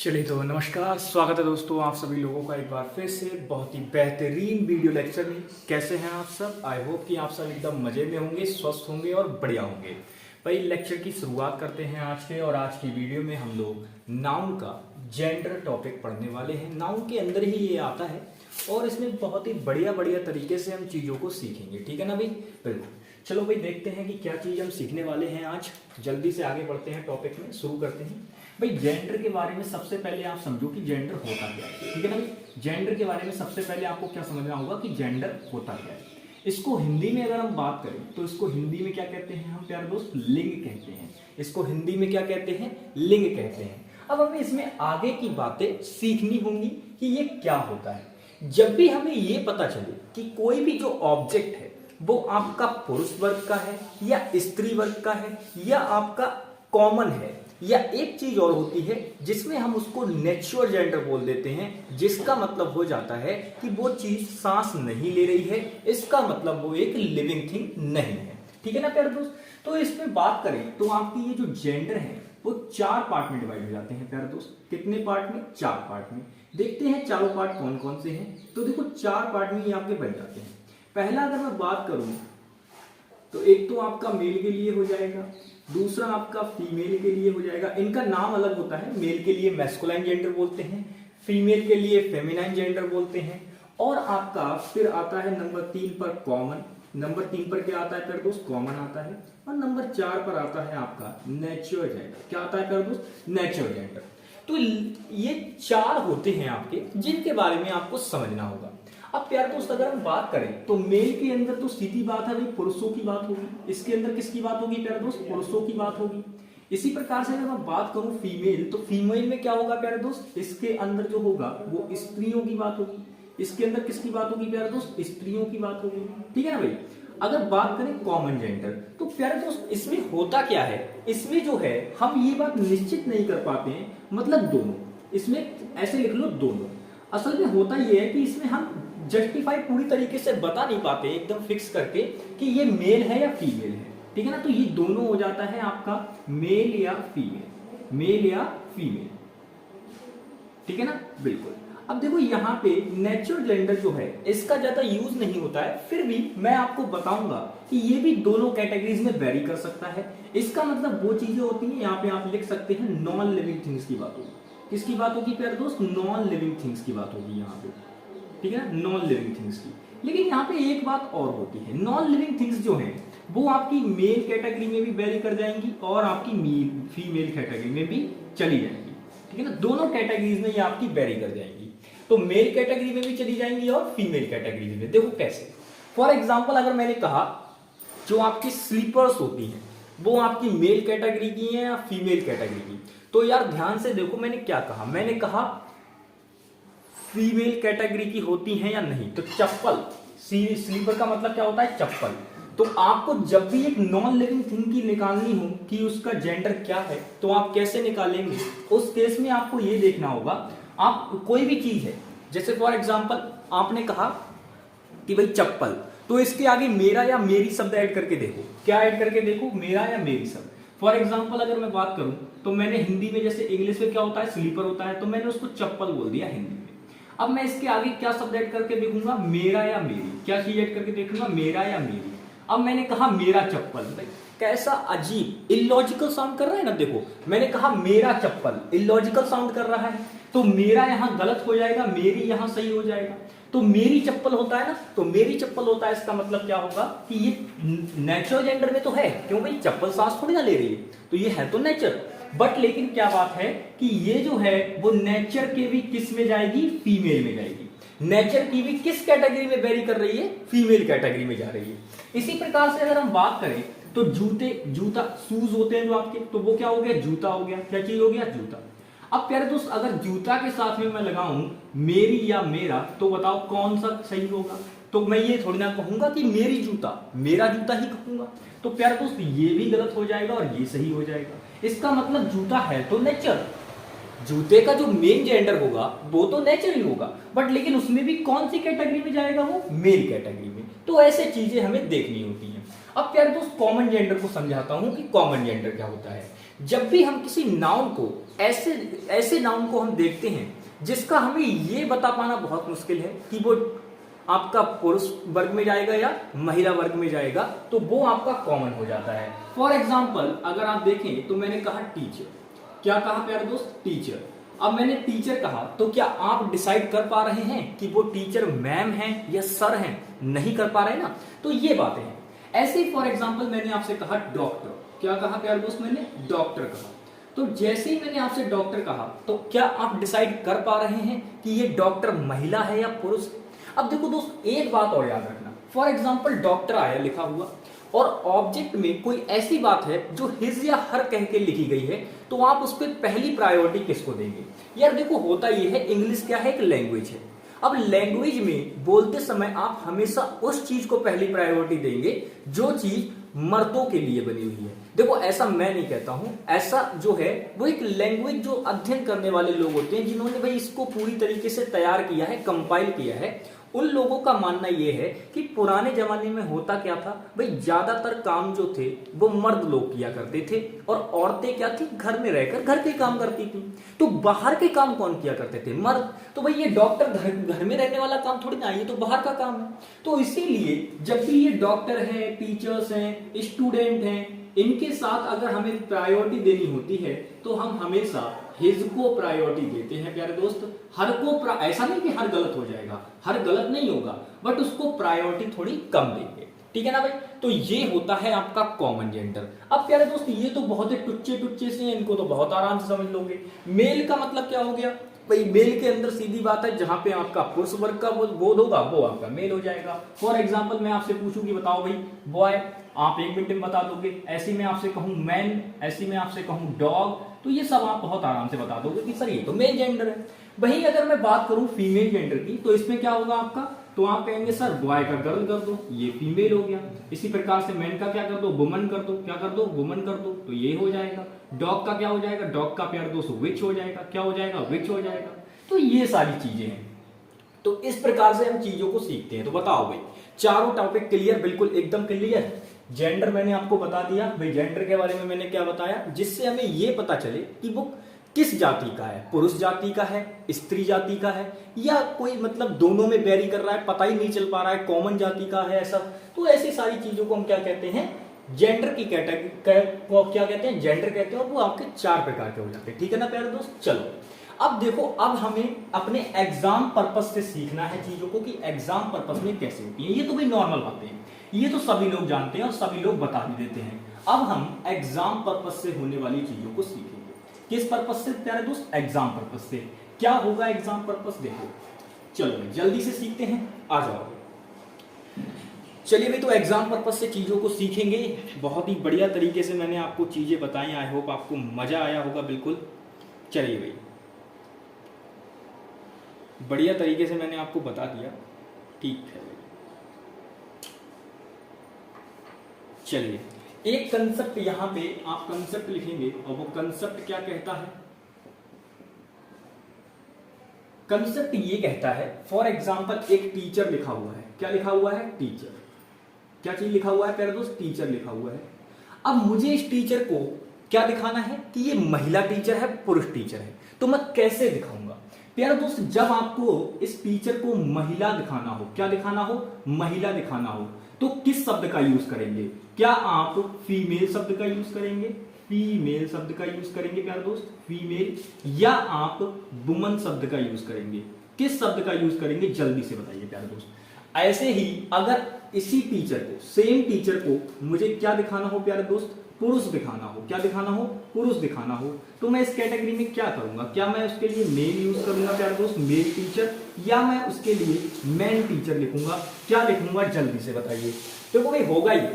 चलिए तो नमस्कार, स्वागत है दोस्तों आप सभी लोगों का एक बार फिर से बहुत ही बेहतरीन वीडियो लेक्चर में। कैसे हैं आप सब? आई होप कि आप सब एकदम मजे में होंगे, स्वस्थ होंगे और बढ़िया होंगे। भाई लेक्चर की शुरुआत करते हैं आज के, और आज की वीडियो में हम लोग नाउन का जेंडर टॉपिक पढ़ने वाले हैं। नाउन के अंदर ही ये आता है और इसमें बहुत ही बढ़िया बढ़िया तरीके से हम चीज़ों को सीखेंगे। ठीक है ना भाई? बिल्कुल। चलो भाई देखते हैं कि क्या चीज़ हम सीखने वाले हैं आज। जल्दी से आगे बढ़ते हैं, टॉपिक में शुरू करते हैं। भाई जेंडर के बारे में सबसे पहले आप समझो कि जेंडर होता क्या है। ठीक है ना भाई? जेंडर के बारे में सबसे पहले आपको क्या समझना होगा कि जेंडर होता क्या है। इसको हिंदी में अगर हम बात करें तो इसको हिंदी में क्या कहते हैं हम प्यारे दोस्त? लिंग कहते हैं। इसको हिंदी में क्या कहते हैं? लिंग कहते हैं। अब हमें इसमें आगे की बातें सीखनी होंगी कि ये क्या होता है। जब भी हमें ये पता चले कि कोई भी जो ऑब्जेक्ट है वो आपका पुरुष वर्ग का है या स्त्री वर्ग का है या आपका कॉमन है, या एक चीज और होती है जिसमें हम उसको नेचुरल जेंडर बोल देते हैं, जिसका मतलब हो जाता है कि वो चीज सांस नहीं ले रही है, इसका मतलब वो एक लिविंग थिंग नहीं है। ठीक है ना प्यारे दोस्त? तो इसमें बात करें तो आपकी ये जो जेंडर है वो 4 पार्ट में डिवाइड हो जाते हैं प्यारे दोस्त। कितने पार्ट में? 4 पार्ट में। देखते हैं चारों पार्ट कौन कौन से हैं। तो देखो 4 पार्ट में ये आपके बन जाते हैं। पहला अगर मैं बात करूं तो एक तो आपका मेल के लिए हो जाएगा, दूसरा आपका फीमेल के लिए हो जाएगा। इनका नाम अलग होता है। मेल के लिए मैस्कुलाइन जेंडर बोलते हैं, फीमेल के लिए फेमिनाइन जेंडर बोलते हैं। और आपका फिर आता है नंबर 3 पर कॉमन। नंबर 3 पर क्या आता है प्यारे दोस्त? कॉमन आता है। और नंबर 4 पर आता है आपका नेचुरल जेंडर। क्या आता है प्यारे दोस्त? Natural gender. तो ये 4 होते हैं आपके, जिनके बारे में आपको समझना होगा। अब प्यारे दोस्त अगर हम बात करें तो मेल के अंदर तो सीधी बात है भाई, पुरुषों की बात होगी। इसके अंदर किसकी बात होगी प्यारे दोस्त? पुरुषों की बात होगी। इसी प्रकार से अगर मैं बात करूं फीमेल, तो फीमेल में क्या होगा प्यारे दोस्त? इसके अंदर जो होगा वो स्त्रियों की बात होगी। इसके अंदर किसकी बात होगी प्यारे दोस्त? स्त्रियों की बात होगी। ठीक है ना भाई? अगर बात करें कॉमन जेंडर, तो प्यारे दोस्त इसमें होता क्या है? इसमें जो है हम ये बात निश्चित नहीं कर पाते हैं, मतलब दोनों। इसमें ऐसे लिख लो दोनों। असल में होता यह है कि इसमें हम जस्टिफाई पूरी तरीके से बता नहीं पाते एकदम फिक्स करके कि ये मेल है या फीमेल है। ठीक है ना? तो ये दोनों हो जाता है आपका मेल या फीमेल, मेल या फीमेल। ठीक है ना? बिल्कुल। अब देखो यहाँ पे नेचुरल जेंडर जो है इसका ज्यादा यूज नहीं होता है, फिर भी मैं आपको बताऊंगा कि ये भी दोनों कैटेगरीज में वेरी कर सकता है। इसका मतलब वो चीजें होती हैं, यहाँ पे आप लिख सकते हैं नॉन लिविंग थिंग्स की बात होगी। किसकी बात होगी प्यारे दोस्त? नॉन लिविंग थिंग्स की बात होगी यहाँ पे। ठीक है? नॉन लिविंग थिंग्स की। लेकिन यहाँ पे एक बात और होती है, नॉन लिविंग थिंग्स जो हैं वो आपकी मेल कैटेगरी में भी वेरी कर जाएंगी और आपकी फीमेल कैटेगरी में भी चली जाएंगी। ठीक है ना? दोनों कैटेगरीज में ये आपकी वेरी कर जाएंगी। तो मेल कैटेगरी में भी चली जाएंगी और फीमेल कैटेगरी में। देखो कैसे। फॉर एग्जाम्पल अगर मैंने कहा जो आपकी स्लीपर्स होती हैं वो आपकी मेल कैटेगरी की है या फीमेल कैटेगरी की, तो यार ध्यान से देखो मैंने क्या कहा। मैंने कहा फीमेल कैटेगरी की होती हैं या नहीं। तो चप्पल, स्लीपर का मतलब क्या होता है? चप्पल। तो आपको जब भी एक नॉन लिविंग थिंग की निकालनी हो कि उसका जेंडर क्या है, तो आप कैसे निकालेंगे? उस केस में आपको ये देखना होगा, आप कोई भी चीज है, जैसे फॉर एग्जांपल आपने कहा कि भाई चप्पल, तो इसके आगे मेरा या मेरी शब्द ऐड करके देखो। क्या ऐड करके देखो? मेरा या मेरी शब्द। फॉर एग्जाम्पल अगर मैं बात करूं तो मैंने हिंदी में, जैसे इंग्लिश में क्या होता है? स्लीपर होता है, तो मैंने उसको चप्पल बोल दिया हिंदी में। अब मैं इसके आगे क्या शब्द ऐड करके देखूंगा? मेरा या मेरी। क्या चीज ऐड करके देखूंगा? मेरा या मेरी। अब मैंने कहा मेरा चप्पल। कैसा अजीब इलॉजिकल साउंड कर रहा है ना। देखो मैंने कहा मेरा चप्पल, इलॉजिकल साउंड कर रहा है, तो मेरा यहां गलत हो जाएगा, मेरी यहां सही हो जाएगा। तो मेरी चप्पल होता है ना, तो मेरी चप्पल होता है, इसका मतलब क्या होगा कि ये नेचुरल जेंडर में तो है। क्यों भाई? चप्पल सांस थोड़ी ना ले रही है, तो ये है तो नेचर। बट लेकिन क्या बात है कि ये जो है वो नेचर के भी किस में जाएगी? फीमेल में जाएगी। नेचर की भी किस कैटेगरी में वेरी कर रही है? फीमेल कैटेगरी में जा रही है। इसी प्रकार से अगर हम बात करें तो जूता शूज होते हैं जो आपके, तो वो क्या हो गया? जूता हो गया। क्या चीज हो गया? जूता। अब प्यारे दोस्त अगर जूता के साथ में मैं लगाऊं मेरी या मेरा, तो बताओ कौन सा सही होगा? तो मैं ये थोड़ी ना कहूंगा कि मेरी जूता, मेरा जूता ही कहूंगा। तो प्यारे दोस्त ये भी गलत हो जाएगा और ये सही हो जाएगा। इसका मतलब जूता है तो नेचर, जूते का जो मेन जेंडर होगा वो तो नेचर ही होगा, बट लेकिन उसमें भी कौन सी कैटेगरी में जाएगा? वो मेल कैटेगरी में। तो ऐसे चीजें हमें देखनी होती हैं। अब प्यारे दोस्त कॉमन जेंडर को समझाता हूं कि कॉमन जेंडर क्या होता है। जब भी हम किसी नाउन को ऐसे नाउन को हम देखते हैं जिसका हमें ये बता पाना बहुत मुश्किल है कि वो आपका पुरुष वर्ग में जाएगा या महिला वर्ग में जाएगा, तो वो आपका कॉमन हो जाता है। फॉर एग्जाम्पल अगर आप देखें तो मैंने कहा टीचर, क्या कहा प्यारे दोस्त, टीचर। अब मैंने टीचर कहा तो क्या आप डिसाइड कर पा रहे हैं कि वो टीचर मैम है या सर है? नहीं कर पा रहे ना। तो ये बातें हैं। ऐसे ही फॉर एग्जाम्पल मैंने आपसे कहा डॉक्टर, क्या कहा प्यारे दोस्त, मैंने डॉक्टर कहा। तो जैसे ही मैंने आपसे डॉक्टर कहा तो क्या आप डिसाइड कर पा रहे हैं कि ये डॉक्टर महिला है या पुरुष? अब देखो दोस्त एक बात और याद रखना, फॉर एग्जाम्पल डॉक्टर आया लिखा हुआ और ऑब्जेक्ट में कोई ऐसी बात है जो हिज या हर कह के लिखी गई है, तो आप उस पर पहली प्रायोरिटी किसको देंगे? यार देखो होता ये है, इंग्लिश क्या है, एक लैंग्वेज है। अब लैंग्वेज में बोलते समय आप हमेशा उस चीज को पहली प्रायोरिटी देंगे जो चीज मर्दों के लिए बनी हुई है। देखो ऐसा मैं नहीं कहता हूं, ऐसा जो है वो एक लैंग्वेज जो अध्ययन करने वाले लोग होते हैं जिन्होंने भाई इसको पूरी तरीके से तैयार किया है, कंपाइल किया है, उन लोगों का मानना यह है कि पुराने जमाने में होता क्या था भाई, ज्यादातर काम जो थे वो मर्द लोग किया करते थे और औरतें क्या थी, घर में रहकर घर के काम करती थी। तो बाहर के काम कौन किया करते थे, मर्द। तो भाई ये डॉक्टर घर में रहने वाला काम थोड़ी ना, ये तो बाहर का काम है। तो इसीलिए जब भी ये डॉक्टर है, टीचर्स हैं, स्टूडेंट हैं, इनके साथ अगर हमें प्रायोरिटी देनी होती है तो हम हमेशा हिज को प्रायोरिटी देते हैं प्यारे दोस्त। हर को ऐसा नहीं कि हर गलत हो जाएगा, हर गलत नहीं होगा, बट उसको प्रायोरिटी थोड़ी कम देंगे, ठीक है ना भाई। तो ये होता है आपका कॉमन जेंडर। अब प्यारे दोस्त ये तो बहुत ही टुच्चे से हैं, इनको तो बहुत आराम से समझ लोगे। मेल का मतलब क्या हो गया भाई, मेल के अंदर सीधी बात है, जहां पे आपका पुरुष वर्ग का बोध होगा वो आपका मेल हो जाएगा। फॉर एग्जाम्पल मैं आपसे पूछूं कि बताओ भाई बॉय, आप 1 मिनट में बता दोगे। ऐसी मैं आपसे कहूं मैन, ऐसी मैं आपसे कहूं डॉग, तो ये सब आप बहुत आराम से बता दोगे कि सर ये तो मेल जेंडर है। वहीं अगर मैं बात करूं फीमेल जेंडर की, तो इसमें क्या होगा आपका, तो आप कहेंगे सर बॉय का गर्ल कर दो, ये फीमेल हो गया। इसी प्रकार से मैन का क्या कर दो, वुमन कर दो, क्या कर दो, वुमन कर दो, तो ये हो जाएगा। डॉग का क्या हो जाएगा, डॉग का प्यार दोस्त विच हो जाएगा, क्या हो जाएगा, विच हो जाएगा। तो ये सारी चीजें हैं। तो इस प्रकार से हम चीजों को सीखते हैं। तो बताओ भाई, चारों टॉपिक क्लियर, बिल्कुल एकदम क्लियर। जेंडर मैंने आपको बता दिया भाई, जेंडर के बारे में मैंने क्या बताया, जिससे हमें यह पता चले कि वो किस जाति का है, पुरुष जाति का है, स्त्री जाति का है, या कोई मतलब दोनों में वेरी कर रहा है, पता ही नहीं चल पा रहा है, कॉमन जाति का है ऐसा। तो ऐसी सारी चीजों को हम क्या कहते हैं, जेंडर की कैटेगरी को क्या कहते हैं, जेंडर कहते हैं। और वो आपके 4 प्रकार के हो जाते हैं, ठीक है ना प्यारे दोस्त। चलो अब देखो, अब हमें अपने एग्जाम पर्पस से सीखना है चीजों को कि एग्जाम पर्पस में कैसे होती है। ये तो भाई नॉर्मल बातें हैं, ये तो सभी लोग जानते हैं और सभी लोग बता भी देते हैं। अब हम एग्जाम पर्पस से होने वाली चीजों को सीखेंगे। किस पर्पस से प्यारे दोस्त, एग्जाम पर्पस से। क्या होगा एग्जाम पर्पस, देखो चलो जल्दी से सीखते हैं, आ जाओ। चलिए भाई, तो एग्जाम पर्पस से चीजों को सीखेंगे। बहुत ही बढ़िया तरीके से मैंने आपको चीजें बताई, आई होप आपको मजा आया होगा बिल्कुल। चलिए भाई, बढ़िया तरीके से मैंने आपको बता दिया, ठीक है। चलिए, एक कंसेप्ट यहां पे आप कंसेप्ट लिखेंगे और वो कंसेप्ट क्या कहता है, कंसेप्ट ये कहता है, फॉर एग्जांपल एक टीचर लिखा हुआ है। क्या लिखा हुआ है, टीचर। क्या चीज लिखा हुआ है प्यारे दोस्त, टीचर लिखा हुआ है। अब मुझे इस टीचर को क्या दिखाना है कि ये महिला टीचर है, पुरुष टीचर है। तो मैं कैसे दिखाऊंगा प्यारे दोस्त, जब आपको इस टीचर को महिला दिखाना हो, क्या दिखाना हो, महिला दिखाना हो, तो किस शब्द का यूज करेंगे? क्या आप फीमेल शब्द का यूज करेंगे, फीमेल शब्द का यूज करेंगे प्यारे दोस्त, फीमेल, या आप वुमन शब्द का यूज करेंगे? किस शब्द का यूज करेंगे, जल्दी से बताइए प्यारे दोस्त। ऐसे ही अगर इसी टीचर को, सेम टीचर को मुझे क्या दिखाना हो प्यारे दोस्त, पुरुष दिखाना हो, क्या दिखाना हो, पुरुष दिखाना हो, तो मैं इस कैटेगरी में क्या करूंगा? क्या मैं उसके लिए मेल यूज करूंगा प्यारे दोस्त, मेल टीचर, या मैं उसके लिए मैन टीचर लिखूंगा? क्या लिखूंगा, जल्दी से बताइए। देखो भाई, होगा ही,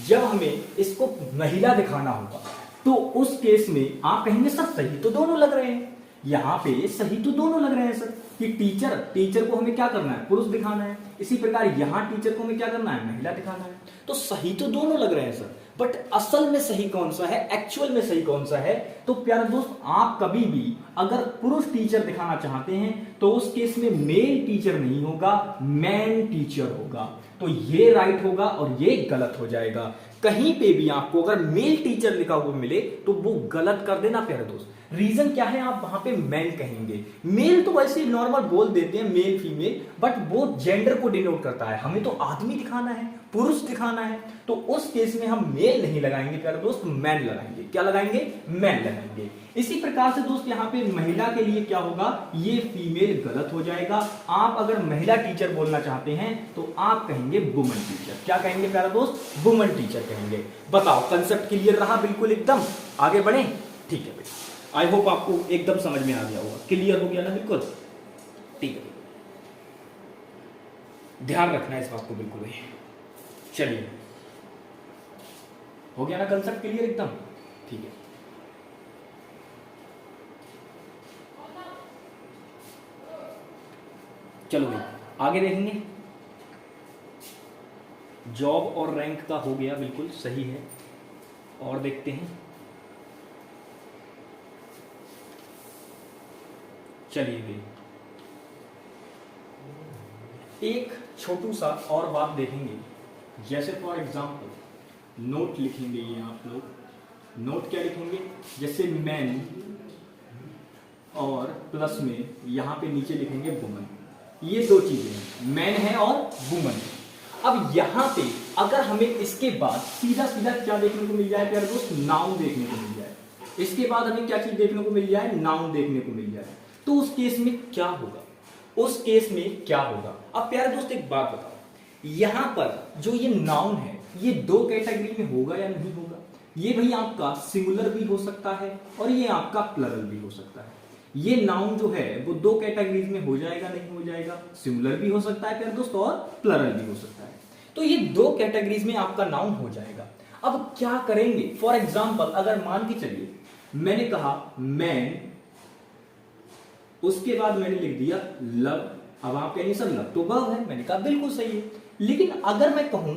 जब हमें इसको महिला दिखाना होगा तो उस केस में आप कहेंगे सर सही तो दोनों लग रहे हैं, यहाँ पे सही तो दोनों लग रहे हैं सर, कि टीचर को हमें क्या करना है, पुरुष दिखाना है। इसी प्रकार यहाँ टीचर को हमें क्या करना है, महिला दिखाना है। तो सही तो दोनों लग रहे हैं सर, बट असल में सही कौन सा है, एक्चुअल में सही कौन सा है? तो प्यारे दोस्त, आप कभी भी अगर पुरुष टीचर दिखाना चाहते हैं तो उस केस में मेल टीचर नहीं होगा, मैन टीचर होगा। तो ये राइट होगा और ये गलत हो जाएगा। कहीं पे भी आपको अगर मेल टीचर लिखा हुआ मिले तो वो गलत कर देना प्यारे दोस्त। रीजन क्या है, आप वहां पे मैन कहेंगे। मेल तो वैसे नॉर्मल बोल देते हैं मेल फीमेल, बट वो जेंडर को डिनोट करता है, हमें तो आदमी दिखाना है, पुरुष दिखाना है, तो उस केस में हम मेल नहीं लगाएंगे प्यारे दोस्त, मैन लगाएंगे। क्या लगाएंगे, मैन लगाएंगे। इसी प्रकार से दोस्त यहाँ पे महिला के लिए क्या होगा, ये फीमेल गलत हो जाएगा। आप अगर महिला टीचर बोलना चाहते हैं तो आप कहेंगे वुमन टीचर। क्या कहेंगे प्यारे दोस्त, वुमन टीचर कहेंगे। बताओ कंसेप्ट क्लियर रहा बिल्कुल एकदम, आगे बढ़े। ठीक है बेटा, आई होप आपको एकदम समझ में आ गया होगा, क्लियर हो गया ना बिल्कुल। ठीक है, ध्यान रखना है इस बात को बिल्कुल ही। चलिए, हो गया ना कंसेप्ट क्लियर एकदम। ठीक है, चलो भाई आगे देखेंगे। जॉब और रैंक का हो गया, बिल्कुल सही है। और देखते हैं, चलिए भाई एक छोटू सा और बात देखेंगे। जैसे फॉर एग्जांपल नोट लिखेंगे, ये आप लोग नोट क्या लिखेंगे, जैसे मैन और प्लस में यहां पे नीचे लिखेंगे वुमन। ये दो चीजें हैं, मैन है और वुमन है। अब यहां पे अगर हमें इसके बाद सीधा सीधा क्या देखने को मिल जाए प्यारे दोस्त, नाउन देखने को मिल जाए। इसके बाद हमें क्या चीज देखने को मिल जाए, नाउन देखने को मिल जाए, तो उस केस में क्या होगा, उस केस में क्या होगा। अब प्यारे दोस्त एक बात बताओ, यहां पर जो ये नाउन है ये दो कैटेगरी में होगा या नहीं होगा। ये भाई आपका सिंगुलर भी हो सकता है और ये आपका प्लरल भी हो सकता है। ये नाउन जो है वो दो कैटेगरीज में हो जाएगा, नहीं हो जाएगा, सिंगुलर भी हो सकता है प्यारे दोस्त और प्लरल भी हो सकता है। तो ये दो कैटेगरीज में आपका नाउन हो जाएगा। अब क्या करेंगे, फॉर एग्जाम्पल अगर मान के चलिए मैंने कहा मैन, उसके बाद मैंने लिख दिया लव। अब आप कहेंगे सर लव तो वर्ब है, मैंने कहा बिल्कुल सही है। लेकिन अगर मैं कहूं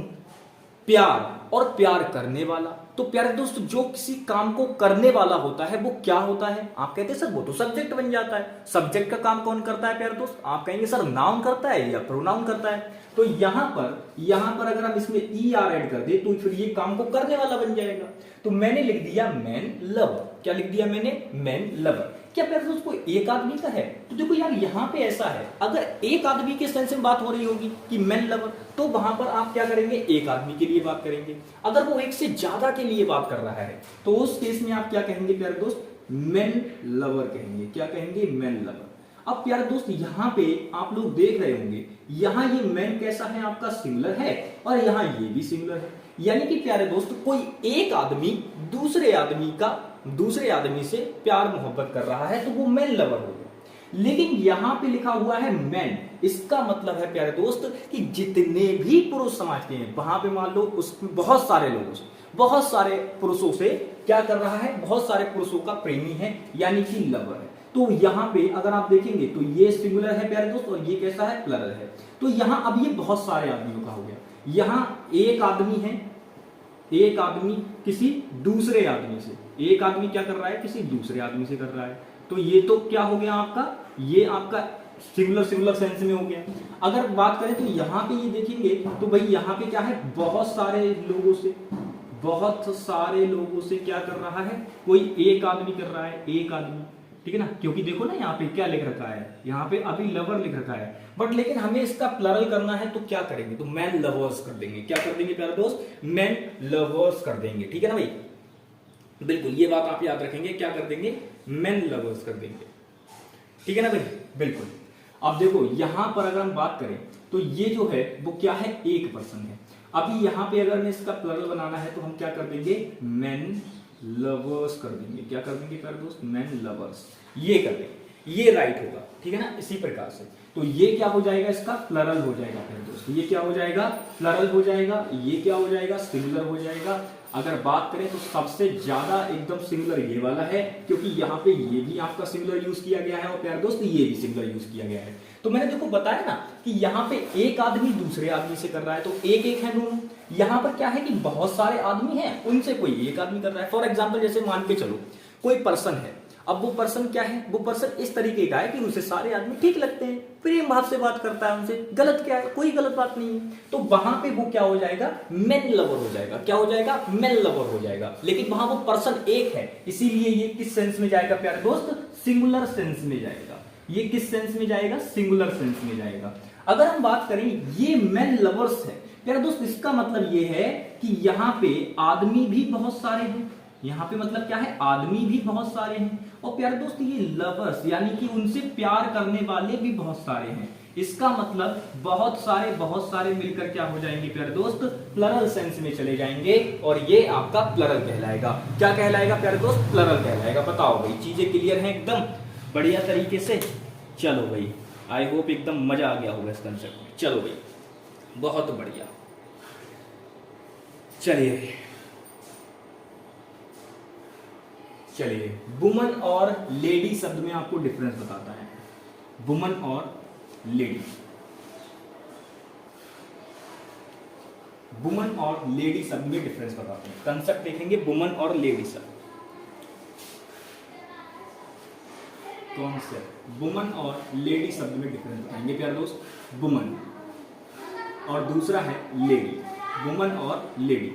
प्यार और प्यार करने वाला, तो प्यारे दोस्त जो किसी काम को करने वाला होता है वो क्या होता है, आप कहते हैं सर वो तो सब्जेक्ट बन जाता है। सब्जेक्ट का काम कौन करता है प्यारे दोस्त, आप कहेंगे सर नाउन करता है या प्रोनाउन करता है। तो यहां पर अगर हम इसमें ई आर ऐड कर दे तो फिर ये काम को करने वाला बन जाएगा। तो मैंने लिख दिया मैन लवर। क्या लिख दिया मैंने, मैन लवर। क्या प्यारे दोस्त कोई एक आदमी का है, तो देखो यार यहां पे ऐसा है, अगर एक आदमी के सेंस में बात हो रही होगी कि मैन लवर, तो वहां पर आप क्या करेंगे, एक आदमी के लिए बात करेंगे। अगर वो एक से ज्यादा के लिए बात कर रहा है तो उस केस में आप क्या कहेंगे प्यारे दोस्त, मैन लवर कहेंगे। क्या कहेंगे, मैन लवर। अब प्यारे दोस्त यहां पे आप लोग देख रहे होंगे, यहां ये मैन कैसा है आपका, सिंगुलर है, और यहां ये भी सिंगुलर है। यानी कि प्यारे दोस्त कोई एक आदमी दूसरे आदमी से प्यार मोहब्बत कर रहा है तो वो मैन लवर हो गया। लेकिन यहां पे लिखा हुआ है मैन, इसका मतलब है प्यारे दोस्त कि जितने भी पुरुष समाज के हैं वहां पे मान लो उसमें बहुत सारे लोगों से, बहुत सारे पुरुषों से क्या कर रहा है, बहुत सारे पुरुषों का प्रेमी है, यानी कि लवर है। तो यहां पे अगर आप देखेंगे तो ये सिंगुलर है प्यारे दोस्त और ये कैसा है, प्लरल है। तो यहां अब ये बहुत सारे आदमियों का हो गया। यहां एक आदमी है, एक आदमी किसी दूसरे आदमी से, एक आदमी क्या कर रहा है, किसी दूसरे आदमी से कर रहा है। तो ये तो क्या हो गया आपका, ये आपका सिंगुलर सेंस में हो गया। अगर बात करें तो यहाँ पे ये देखेंगे तो भाई यहाँ पे क्या है, बहुत सारे लोगों से क्या कर रहा है, कोई एक आदमी कर रहा है, एक आदमी, ठीक है ना। क्योंकि देखो ना यहाँ पे क्या लिख रखा है, यहाँ पे अभी लवर लिख रखा है, बट लेकिन हमें इसका प्लरल करना है तो क्या करेंगे, तो मैन लवर्स कर देंगे। क्या कर देंगे प्यारे दोस्त, मैन लवर्स कर देंगे, ठीक है ना भाई। बिल्कुल ये बात आप याद रखेंगे, क्या कर देंगे, मैन लवर्स कर देंगे, ठीक है ना भाई, बिल्कुल। अब देखो यहां पर अगर हम बात करें तो ये जो है वो क्या है, एक पर्सन है। अभी यहां पे अगर मैं इसका प्लरल बनाना है तो हम क्या कर देंगे, मैन लवर्स कर देंगे। क्या कर देंगे प्यारे दोस्त, मैन लवर्स, ये कर देंगे, ये राइट होगा, ठीक है ना। इसी प्रकार से तो ये क्या हो जाएगा, इसका प्लरल हो जाएगा प्यारे दोस्त, ये क्या हो जाएगा, प्लरल हो जाएगा। ये क्या हो जाएगा, सिंगुलर हो जाएगा। अगर बात करें तो सबसे ज्यादा एकदम सिंगुलर ये वाला है, क्योंकि यहाँ पे ये भी आपका सिंगुलर यूज किया गया है और प्यारे दोस्त ये भी सिंगुलर यूज किया गया है। तो मैंने देखो बताया ना कि यहाँ पे एक आदमी दूसरे आदमी से कर रहा है तो एक एक है दोनों। यहाँ पर क्या है कि बहुत सारे आदमी हैं, उनसे कोई एक आदमी कर रहा है। फॉर एग्जाम्पल जैसे मान के चलो कोई पर्सन है, अब वो पर्सन क्या है, वो पर्सन इस तरीके का है कि उसे सारे आदमी ठीक लगते हैं, प्रेम भाव से बात करता है उनसे, गलत क्या है, कोई गलत बात नहीं है। तो वहां पे वो क्या हो जाएगा, मैन लवर हो जाएगा। क्या हो जाएगा, मैन लवर हो जाएगा। लेकिन वहां वो पर्सन एक है, इसीलिए ये किस सेंस में जाएगा प्यारे दोस्त, सिंगुलर सेंस में जाएगा। ये किस सेंस में जाएगा, सिंगुलर सेंस में जाएगा। अगर हम बात करें ये मैन लवर्स है प्यारे दोस्त, इसका मतलब ये है कि यहाँ पे आदमी भी बहुत सारे हैं। यहाँ पे मतलब क्या है, आदमी भी बहुत सारे हैं। और प्यारे दोस्त ये लवर्स यानी कि उनसे प्यार करने वाले भी बहुत सारे हैं। इसका मतलब बहुत सारे मिलकर क्या हो जाएंगे प्यारे दोस्त, प्लरल सेंस में चले जाएंगे। और ये आपका प्लरल कहलाएगा। क्या कहलाएगा प्यारे दोस्त, प्लरल कहलाएगा। बताओ भाई, चीजें क्लियर हैं एकदम बढ़िया तरीके से। चलो भाई, आई होप एकदम मजा आ गया होगा इस कंसेप्ट में। चलो भाई, बहुत बढ़िया। चलिए वुमन और लेडी शब्द में आपको डिफरेंस बताता है। वुमन और लेडी, वुमन और लेडी शब्द में डिफरेंस बताते हैं। कंसेप्ट देखेंगे वुमन और लेडी शब्द। कॉन्सेप्ट वुमन और लेडी शब्द में डिफरेंस बताएंगे प्यारे दोस्त। वुमन और दूसरा है लेडी, वुमन और लेडी।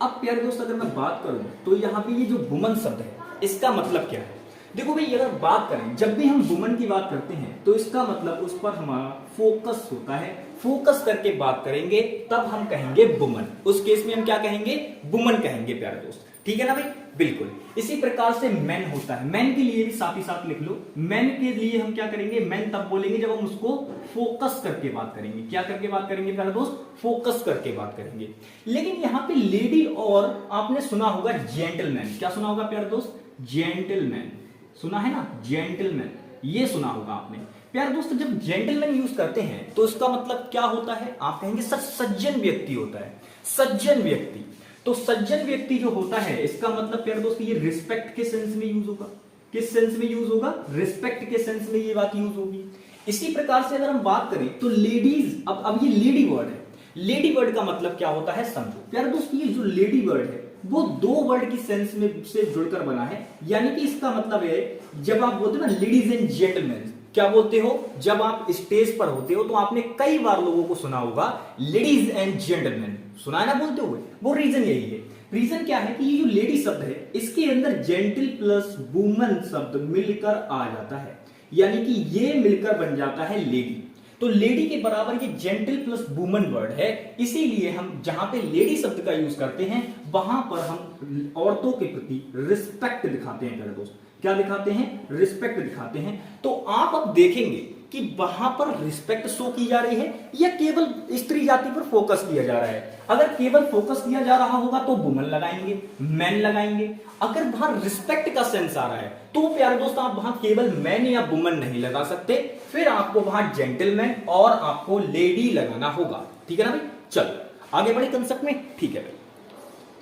अब प्यारे दोस्त अगर मैं बात करूं तो यहाँ पे ये जो वुमन शब्द है इसका मतलब क्या है। देखो भाई, अगर बात करें, जब भी हम वुमन की बात करते हैं तो इसका मतलब उस पर हमारा फोकस होता है। फोकस करके बात करेंगे तब हम कहेंगे वुमन। उस केस में हम क्या कहेंगे, वुमन कहेंगे प्यारे दोस्त। ठीक है ना भाई, बिल्कुल। इसी प्रकार से मैन होता है। मैन के लिए भी साथ ही साथ लिख लो। मैन के लिए हम क्या करेंगे, मैन तब बोलेंगे जब हम उसको फोकस करके बात करेंगे। क्या करके बात करेंगे प्यारे दोस्त, फोकस करके बात करेंगे। लेकिन यहाँ पे लेडी और आपने सुना होगा जेंटलमैन। क्या सुना होगा प्यारे दोस्त, जेंटलमैन सुना है ना, जेंटलमैन ये सुना होगा आपने। प्यारे दोस्त जब जेंटलमैन यूज करते हैं तो इसका मतलब क्या होता है, आप कहेंगे सज्जन व्यक्ति होता है, सज्जन व्यक्ति। तो सज्जन व्यक्ति जो होता है इसका मतलब प्यारे दोस्त ये रिस्पेक्ट के सेंस में यूज होगा। किस सेंस में यूज होगा, रिस्पेक्ट के सेंस में ये बात यूज होगी। इसी प्रकार से अगर हम बात करें तो लेडीज, अब ये लेडी वर्ड है। लेडी वर्ड का मतलब क्या होता है समझो प्यारे दोस्त, ये जो लेडी वर्ड है वो दो वर्ड की सेंस में से जुड़कर बना है। यानी कि इसका मतलब है, जब आप बोलते हो ना लेडीज एंड जेंटलमैन, क्या बोलते हो, जब आप स्टेज पर होते हो तो आपने कई बार लोगों को सुना होगा लेडीज एंड जेंटलमैन, सुना है ना बोलते हुए। वो रीजन यही है। रीजन क्या है कि ये जो लेडी शब्द है इसके अंदर जेंटल प्लस वुमन शब्द मिलकर आ जाता है, यानी कि ये मिलकर बन जाता है लेडी। तो लेडी के बराबर ये जेंटल प्लस वुमन वर्ड है। इसीलिए हम जहां पे लेडी शब्द का यूज करते हैं वहां पर हम औरतों के प्रति रिस्पेक्ट दिखाते हैं प्यारे दोस्त। क्या दिखाते हैं, रिस्पेक्ट दिखाते हैं। तो आप अब देखेंगे कि वहां पर रिस्पेक्ट शो की जा रही है या केवल स्त्री जाति पर फोकस किया जा रहा है। अगर केवल फोकस किया जा रहा होगा तो वुमन लगाएंगे, मैन लगाएंगे। अगर वहां रिस्पेक्ट का सेंस आ रहा है तो प्यारे दोस्त आप वहां केवल मैन या वुमन नहीं लगा सकते, फिर आपको वहां जेंटलमैन और आपको लेडी लगाना होगा। ठीक है ना भाई, चलो आगे बढ़े कंसेप्ट में। ठीक है भाई,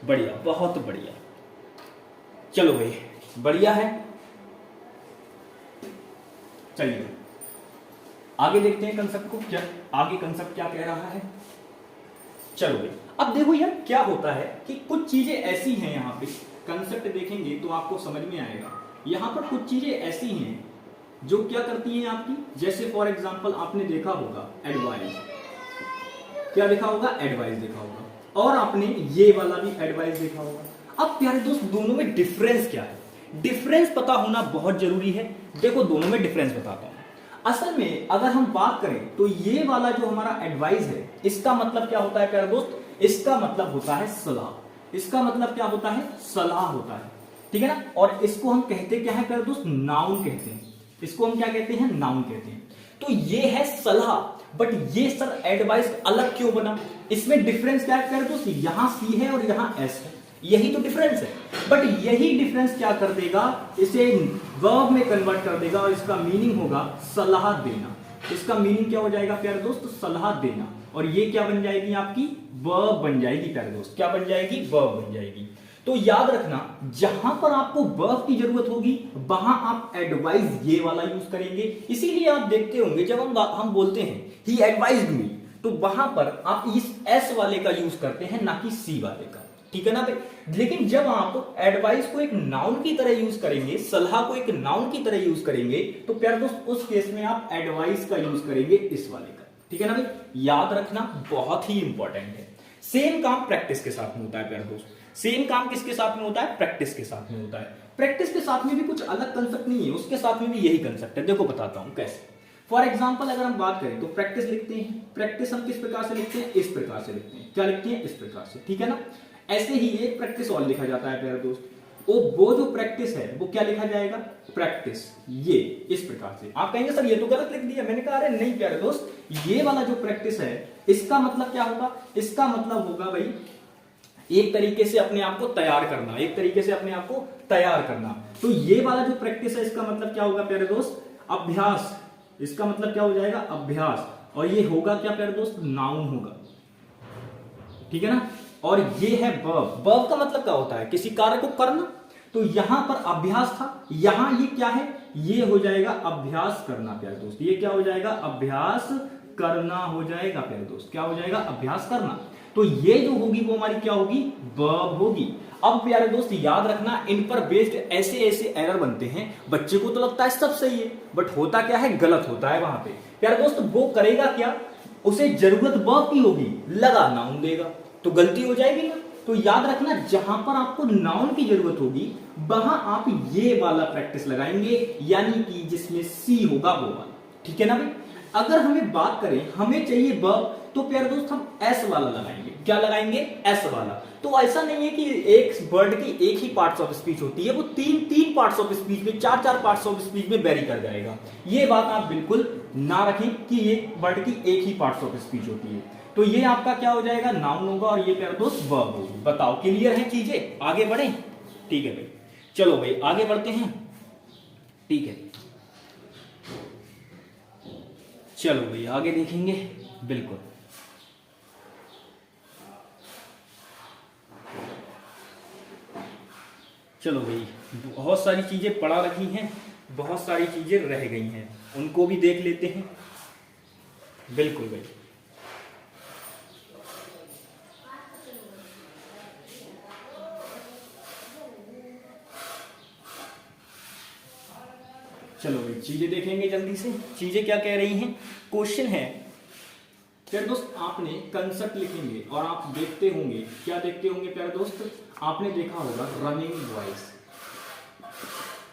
बढ़िया, बहुत बढ़िया। चलो भाई, बढ़िया है। चलिए आगे देखते हैं कंसेप्ट को, क्या आगे कंसेप्ट क्या कह रहा है। चलो भाई, अब देखो यार क्या होता है कि कुछ चीजें ऐसी हैं, यहाँ पे कंसेप्ट देखेंगे तो आपको समझ में आएगा। यहाँ पर कुछ चीजें ऐसी हैं जो क्या करती हैं आपकी, जैसे फॉर एग्जांपल आपने देखा होगा एडवाइस। क्या देखा होगा, एडवाइस देखा होगा। और आपने ये वाला भी एडवाइस देखा होगा। अब प्यारे दोस्त दोनों में डिफरेंस क्या है, डिफरेंस पता होना बहुत जरूरी है। देखो दोनों में डिफरेंस बताता हूं। असल में अगर हम बात करें तो ये वाला जो हमारा एडवाइस है इसका मतलब क्या होता है प्यारे दोस्त, इसका मतलब होता है सलाह। इसका मतलब क्या होता है, सलाह होता है। ठीक है ना। और इसको हम कहते क्या है प्यारे दोस्त, नाउन कहते हैं। इसको हम क्या कहते हैं, नाउन कहते हैं। तो ये है सलाह, बट ये सर एडवाइस अलग क्यों बना, इसमें डिफरेंस क्या है प्यारे दोस्त, यहां सी है और यहां एस है, यही तो डिफरेंस है। बट यही डिफरेंस क्या कर देगा, इसे वर्ब में कन्वर्ट कर देगा और इसका मीनिंग होगा सलाह देना। इसका मीनिंग क्या हो जाएगा प्यारे दोस्त, सलाह देना। और ये क्या बन जाएगी आपकी, वर्ब बन जाएगी प्यारे दोस्त। क्या बन जाएगी, वर्ब बन जाएगी। तो याद रखना, जहां पर आपको वर्ब की जरूरत होगी वहां आप एडवाइस ये वाला यूज करेंगे। इसीलिए आप देखते होंगे जब हम बोलते हैं ही एडवाइज्ड मी, तो वहां पर आप इस एस वाले का यूज करते हैं, ना कि सी वाले का। ठीक है ना भाई। लेकिन जब आप एडवाइस को एक नाउन की तरह यूज करेंगे, सलाह को एक नाउन की तरह यूज करेंगे, तो प्यारे दोस्त उस केस में आप एडवाइस का यूज करेंगे इस वाले का, ठीक है ना भाई। याद रखना बहुत ही इंपॉर्टेंट है। सेम काम प्रैक्टिस के साथ में होता है प्यारे दोस्त। सेम काम किसके साथ में होता है? प्रैक्टिस के साथ में होता है। प्रैक्टिस के साथ में भी कुछ अलग कंसेप्ट नहीं है, उसके साथ में भी यही कंसेप्ट है। देखो बताता हूं कैसे। फॉर एग्जाम्पल अगर हम बात करें तो प्रैक्टिस लिखते हैं, प्रैक्टिस हम किस प्रकार से लिखते हैं? इस प्रकार से लिखते हैं। क्या लिखते हैं? इस प्रकार से, ठीक है ना। ऐसे ही एक प्रैक्टिस और लिखा जाता है प्यारे दोस्त। वो जो प्रैक्टिस है वो क्या लिखा जाएगा? प्रैक्टिस, ये इस प्रकार से। आप कहेंगे सर ये तो गलत लिख दिया। मैंने कहा अरे नहीं प्यारे दोस्त, ये वाला जो प्रैक्टिस है इसका मतलब क्या होगा? इसका मतलब होगा भाई एक तरीके से अपने आप को तैयार करना, एक तरीके से अपने आप को तैयार करना। तो ये वाला जो प्रैक्टिस है इसका मतलब क्या होगा प्यारे दोस्त? अभ्यास। इसका मतलब क्या हो जाएगा? अभ्यास। और ये होगा क्या प्यारे दोस्त? नाउन होगा, ठीक है ना। और ये है वर्ब। वर्ब का मतलब क्या होता है? किसी कार्य को करना। तो यहां पर अभ्यास था, यहां ये क्या है? ये हो जाएगा अभ्यास करना प्यारे दोस्त। ये क्या हो जाएगा? अभ्यास करना हो जाएगा प्यारे दोस्त। क्या हो जाएगा? अभ्यास करना। तो ये जो होगी वो हमारी क्या होगी? वर्ब होगी। अब प्यारे दोस्त याद रखना, इन पर बेस्ड ऐसे ऐसे एरर बनते हैं, बच्चे को तो लगता है सब सही है, बट होता क्या है? गलत होता है वहां पे। प्यारे दोस्त वो करेगा क्या? उसे जरूरत वर्ब की होगी, लगा नाउन देगा, तो गलती हो जाएगी ना। तो याद रखना, जहां पर आपको नाउन की जरूरत होगी वहां आप ये वाला प्रैक्टिस लगाएंगे, यानी कि जिसमें सी होगा वो वाला, ठीक है ना भाई। अगर हमें बात करें, हमें चाहिए वर्ब, तो प्यारे दोस्त हम एस वाला लगाएंगे। क्या लगाएंगे? एस वाला। तो ऐसा नहीं है कि एक वर्ड की एक ही पार्ट्स ऑफ स्पीच होती है, वो तीन पार्ट्स ऑफ स्पीच में, चार पार्ट्स ऑफ स्पीच में वेरी कर जाएगा। ये बात आप बिल्कुल ना रखें कि एक वर्ड की एक ही पार्ट्स ऑफ स्पीच होती है। तो ये आपका क्या हो जाएगा? नाउन होगा, और ये प्यारे दोस्त वर्ब होगी। बताओ क्लियर है चीजें? आगे बढ़े? ठीक है भाई, चलो भाई आगे बढ़ते हैं। ठीक है, चलो भाई आगे देखेंगे। बिल्कुल, चलो भाई, बहुत सारी चीजें पढ़ा रखी हैं, बहुत सारी चीजें रह गई हैं, उनको भी देख लेते हैं। बिल्कुल भाई, चलो भाई चीजें देखेंगे जल्दी से। चीजें क्या कह रही हैं? क्वेश्चन है, प्यारे दोस्त आपने कंसेप्ट लिखेंगे और आप देखते होंगे, क्या देखते होंगे प्यारे दोस्त? आपने देखा होगा रनिंग बॉयज,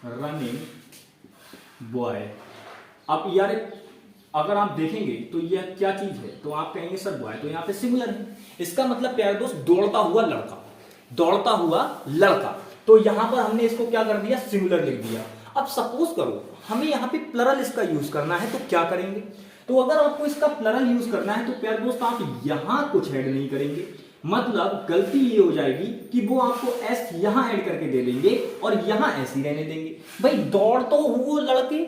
रनिंग बॉय। अब यार अगर आप देखेंगे तो यह क्या चीज है? तो आप कहेंगे सर बॉय, तो यहां पे सिंगुलर है। इसका मतलब प्यारे दोस्त दौड़ता हुआ लड़का, दौड़ता हुआ लड़का। तो यहां पर हमने इसको क्या कर दिया? सिंगुलर लिख दिया। अब सपोज करो हमें यहां पे प्लरल इसका यूज करना है, तो क्या करेंगे? तो अगर आपको इसका प्लरल यूज करना है तो प्यारे दोस्त आप यहां कुछ ऐड नहीं करेंगे। मतलब गलती ये हो जाएगी कि वो आपको एस यहां ऐड करके दे देंगे और यहां एस ही रहने देंगे। भाई दौड़ते हुए लड़के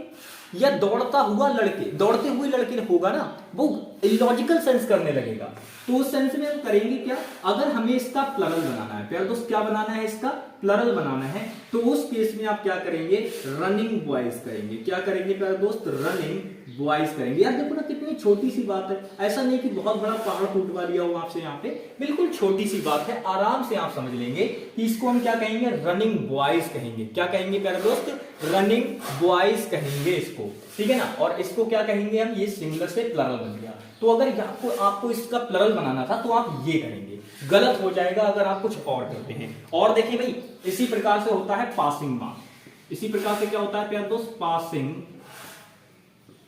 या दौड़ता हुआ लड़के, दौड़ते हुए लड़के होगा ना, वो इलॉजिकल सेंस करने लगेगा। तो उस सेंस में हम करेंगे क्या? अगर हमें इसका प्लरल बनाना है प्यारे दोस्त, क्या बनाना है? इसका प्लरल बनाना है। तो उस केस में आप क्या करेंगे? रनिंग बॉयज करेंगे। क्या करेंगे प्यारे दोस्त? रनिंग बॉयज करेंगे। यार देखो ना कितनी छोटी सी बात है, ऐसा नहीं कि बहुत बड़ा पहाड़ फूटवा लिया हो आपसे यहाँ पे, बिल्कुल छोटी सी बात है, आराम से आप समझ लेंगे कि इसको हम क्या कहेंगे? रनिंग बॉयज कहेंगे। क्या कहेंगे प्यारे दोस्त? रनिंग बॉयज कहेंगे इसको, ठीक है ना। और इसको क्या कहेंगे हम? ये सिंगुलर से प्लरल बन गया। तो अगर आपको इसका प्लरल बनाना था तो आप ये करेंगे, गलत हो जाएगा अगर आप कुछ और करते हैं। और देखिए भाई, इसी प्रकार से होता है पासिंग मार्क। इसी प्रकार से क्या होता है प्यारे दोस्त? पासिंग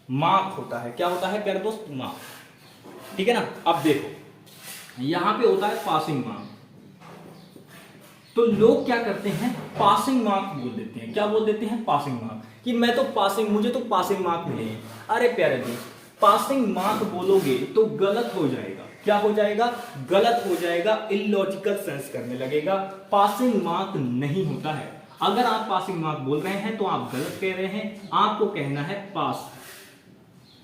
मार्क होता है। क्या होता है प्यारे दोस्त? मार्क, ठीक है ना। अब देखो यहां पे होता है पासिंग मार्क, तो लोग क्या करते हैं? पासिंग मार्क बोल देते हैं। क्या बोल देते हैं? पासिंग मार्क, कि मैं तो पासिंग, मुझे तो पासिंग मार्क मिले हैं। अरे प्यारे दोस्त, पासिंग मार्क बोलोगे तो गलत हो जाएगा। क्या हो जाएगा? गलत हो जाएगा, इलॉजिकल सेंस करने लगेगा। पासिंग मार्क नहीं होता है। अगर आप पासिंग मार्क बोल रहे हैं तो आप गलत कह रहे हैं। आपको कहना है पास।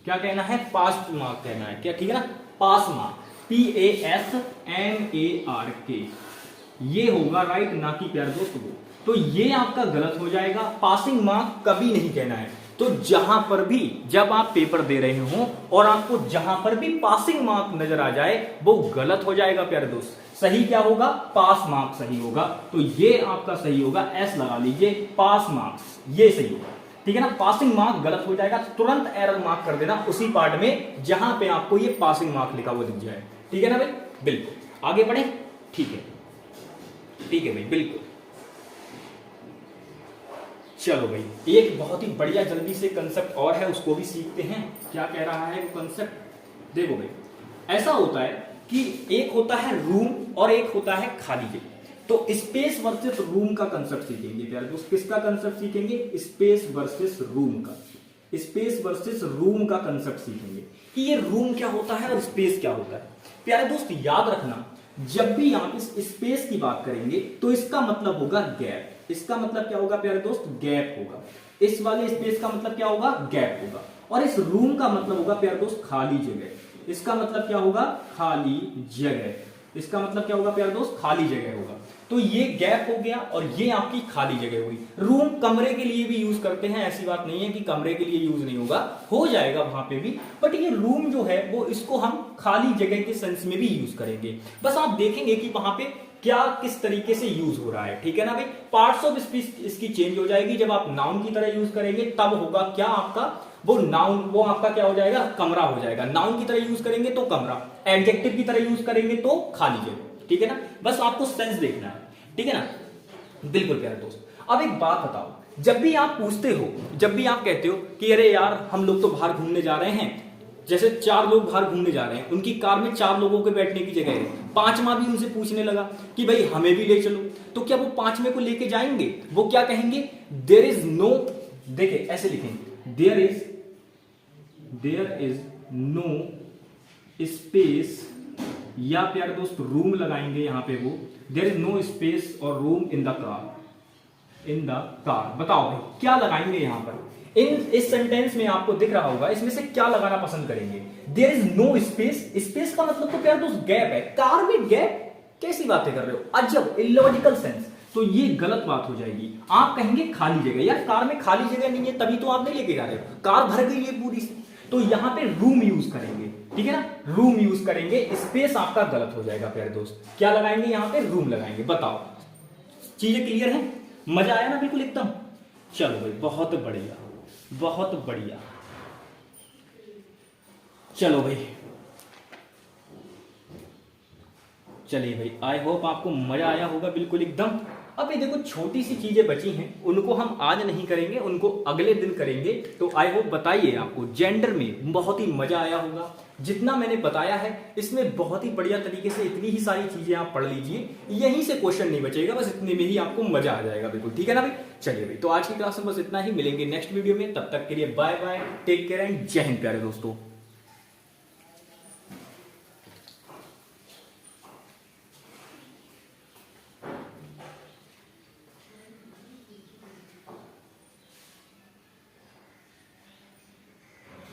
क्या कहना है? पास्ट मार्क कहना है। क्या, ठीक है ना? पास मार्क, PASMARK, ये होगा राइट, ना कि प्यारे दोस्त वो। तो ये आपका गलत हो जाएगा। पासिंग मार्क कभी नहीं कहना है। तो जहां पर भी जब आप पेपर दे रहे हो और आपको जहां पर भी पासिंग मार्क नजर आ जाए वो गलत हो जाएगा प्यारे दोस्त। सही क्या होगा? पास मार्क सही होगा। तो ये आपका सही होगा, एस लगा लीजिए, पास मार्क्स ये सही होगा। ठीक है ना, पासिंग मार्क गलत हो जाएगा, तुरंत एरर मार्क कर देना उसी पार्ट में जहां पे आपको ये पासिंग मार्क लिखा हुआ दिख जाए। ठीक है ना भाई, बिल्कुल। आगे बढ़े, ठीक है, ठीक है भाई, बिल्कुल। चलो भाई, एक बहुत ही बढ़िया जल्दी से कंसेप्ट और है, उसको भी सीखते हैं। क्या कह रहा है वो कंसेप्ट? देखो भाई, ऐसा होता है कि एक होता है रूम और एक होता है खाली जगह। तो स्पेस वर्सेस रूम का कंसेप्ट सीखेंगे प्यारे दोस्त। किसका कंसेप्ट सीखेंगे? स्पेस वर्सेस रूम का। स्पेस वर्सेस रूम का कंसेप्ट सीखेंगे कि ये रूम क्या होता है और स्पेस क्या होता है। प्यारे दोस्त याद रखना, जब भी आप इस स्पेस की बात करेंगे तो इसका मतलब होगा गैप। इसका मतलब क्या होगा प्यारे दोस्त? गैप होगा। इस वाले स्पेस का मतलब क्या होगा? गैप होगा। और इस रूम का मतलब होगा प्यारे दोस्त खाली जगह। इसका मतलब क्या होगा? खाली जगह। इसका मतलब क्या होगा प्यारे दोस्त? खाली जगह होगा। तो ये गैप हो गया और ये आपकी खाली जगह हुई। रूम कमरे के लिए भी यूज करते हैं, ऐसी बात नहीं है कि कमरे के लिए यूज नहीं होगा, हो जाएगा वहां पे भी, बट ये रूम जो है वो इसको हम खाली जगह के सेंस में भी यूज करेंगे। बस आप देखेंगे कि वहां पे क्या किस तरीके से यूज हो रहा है। ठीक है ना भाई, पार्ट्स ऑफ स्पीच इसकी चेंज हो जाएगी। जब आप नाउन की तरह यूज करेंगे तब होगा क्या आपका? वो नाउन, वो आपका क्या हो जाएगा? कमरा हो जाएगा। नाउन की तरह यूज करेंगे तो कमरा, एडजेक्टिव की तरह यूज करेंगे तो खाली जगह। ठीक है ना, बस आपको सेंस देखना है। ठीक है ना, बिल्कुल प्यारे दोस्त। अब एक बात बताओ, जब भी आप पूछते हो, जब भी आप कहते हो कि अरे यार हम लोग तो बाहर घूमने जा रहे हैं, जैसे 4 लोग बाहर घूमने जा रहे हैं, उनकी कार में 4 लोगों के बैठने की जगह है, 5वां भी उनसे पूछने लगा कि भाई हमें भी ले चलो, तो क्या वो 5वें को लेके जाएंगे? वो क्या कहेंगे? देयर इज नो, देखिए ऐसे लिखेंगे, देयर इज नो स्पेस, या प्यारे दोस्त रूम लगाएंगे यहां पे, वो देयर इज नो स्पेस और रूम इन द कार। बताओ भाई क्या लगाएंगे यहां पर? इस सेंटेंस में आपको दिख रहा होगा, इसमें से क्या लगाना पसंद करेंगे? There is no space. Space का मतलब तो प्यारे दोस्त गैप है। कार में गैप? कैसी बातें कर रहे हो, अजब, इलॉजिकल सेंस। तो ये गलत बात हो जाएगी। आप कहेंगे खाली जगह। यार कार में खाली जगह नहीं है, तभी तो आप नहीं लेके जा रहे हो, कार भर गई है पूरी से। तो यहां पे रूम यूज करेंगे। ठीक है ना, रूम यूज करेंगे। स्पेस आपका गलत हो जाएगा प्यारे दोस्त। क्या लगाएंगे यहां पे? रूम लगाएंगे। बताओ, चीजें क्लियर है? मजा आया ना बिल्कुल एकदम? चलो भाई, बहुत बढ़िया, बहुत बढ़िया। चलो भाई, चलिए भाई, आई होप आपको मजा आया होगा बिल्कुल एकदम। अब ये देखो, छोटी सी चीजें बची हैं, उनको हम आज नहीं करेंगे, उनको अगले दिन करेंगे। तो आई होप, बताइए आपको जेंडर में बहुत ही मजा आया होगा। जितना मैंने बताया है इसमें बहुत ही बढ़िया तरीके से इतनी ही सारी चीजें आप पढ़ लीजिए, यहीं से क्वेश्चन नहीं बचेगा, बस इतने में ही आपको मजा आ जाएगा बिल्कुल। ठीक है ना भाई? चलिए भाई, तो आज की क्लास में बस इतना ही। मिलेंगे नेक्स्ट वीडियो में, तब तक के लिए bye bye, take care and जय हिंद प्यारे दोस्तों।